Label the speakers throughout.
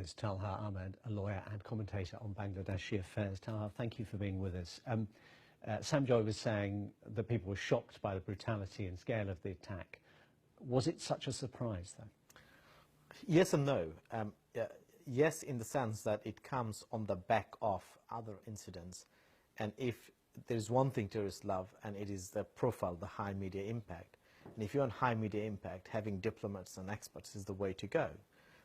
Speaker 1: is Talha Ahmed, a lawyer and commentator on Bangladeshi affairs. Talha, thank you for being with us. Sam Joy was saying that people were shocked by the brutality and scale of the attack. Was it such a surprise, though?
Speaker 2: Yes and no. Yes, in the sense that it comes on the back of other incidents. And if there's one thing terrorists love, and it is the profile, the high media impact. And if you want high media impact, having diplomats and experts is the way to go.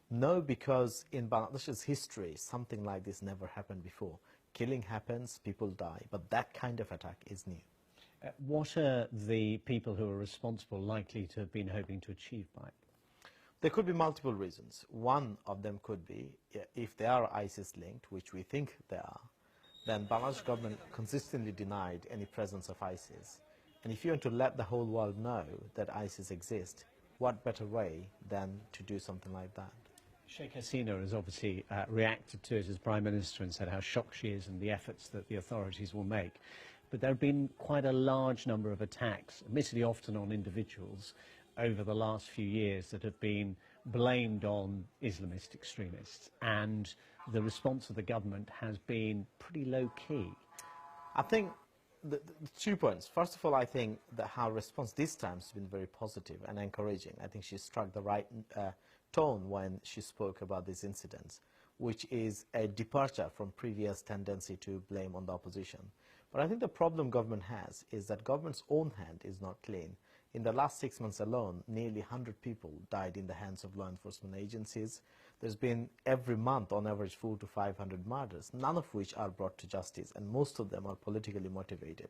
Speaker 2: No, because in Bangladesh's history, something like this never happened before. Killing happens, people die, but that kind of attack is new.
Speaker 1: What are the people who are responsible likely to have been hoping to achieve by it?
Speaker 2: There could be multiple reasons. One of them could be, if they are ISIS-linked, which we think they are, then Bangladesh government consistently denied any presence of ISIS. And if you want to let the whole world know that ISIS exists, what better way than to do something like that?
Speaker 1: Sheikh Hasina has obviously reacted to it as Prime Minister and said how shocked she is and the efforts that the authorities will make. But there have been quite a large number of attacks, admittedly often on individuals, over the last few years that have been blamed on Islamist extremists. And the response of the government has been pretty low-key.
Speaker 2: I think the 2 points. First of all, I think that her response this time has been very positive and encouraging. I think she struck the right tone when she spoke about these incidents, which is a departure from previous tendency to blame on the opposition. But I think the problem government has is that government's own hand is not clean. In the last 6 months alone, nearly 100 people died in the hands of law enforcement agencies. There's been every month on average 400 to 500 murders, none of which are brought to justice, and most of them are politically motivated.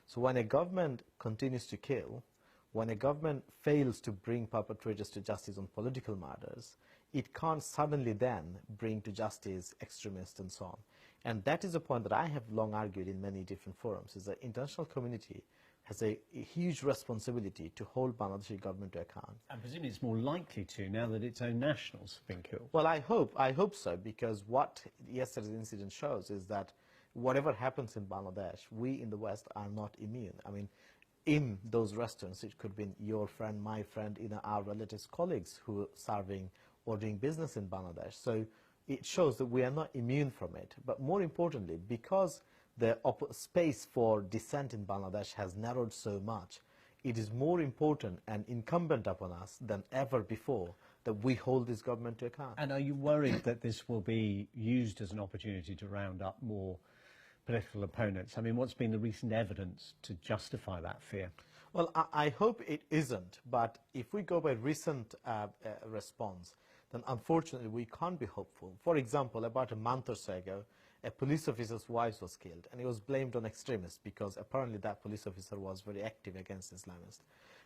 Speaker 2: So when a government continues to kill, when a government fails to bring perpetrators to justice on political matters, it can't suddenly then bring to justice extremists and so on. And that is a point that I have long argued in many different forums, is that the international community has a huge responsibility to hold Bangladeshi government to account.
Speaker 1: And presumably it's more likely to now that its own nationals have been killed.
Speaker 2: Well, I hope so, because what yesterday's incident shows is that whatever happens in Bangladesh, we in the West are not immune. I mean, in those restaurants, it could be your friend, my friend, our relatives, colleagues who are serving or doing business in Bangladesh. So it shows that we are not immune from it. But more importantly, because the space for dissent in Bangladesh has narrowed so much, it is more important and incumbent upon us than ever before that we hold this government to account.
Speaker 1: And are you worried that this will be used as an opportunity to round up more political opponents? I mean, what's been the recent evidence to justify that fear?
Speaker 2: Well, I hope it isn't, but if we go by recent response, then unfortunately we can't be hopeful. For example, about a month or so ago, a police officer's wife was killed, and he was blamed on extremists because apparently that police officer was very active against Islamists.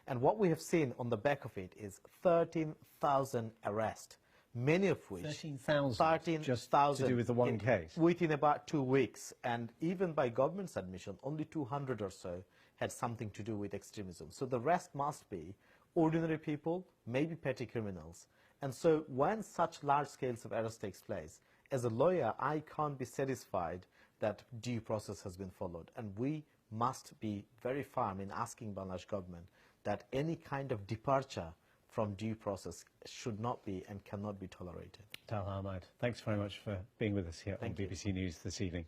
Speaker 2: And what we have seen on the back of it is 13,000 arrests, many of which
Speaker 1: 13,000 just to do with the one case
Speaker 2: within about 2 weeks. And even by government's admission, only 200 or so had something to do with extremism. So the rest must be ordinary people, maybe petty criminals. And so when such large scales of arrest takes place, as a lawyer, I can't be satisfied that due process has been followed. And we must be very firm in asking Bangladesh government that any kind of departure from due process should not be and cannot be tolerated.
Speaker 1: Talha Ahmed, thanks very much for being with us here on BBC News this evening.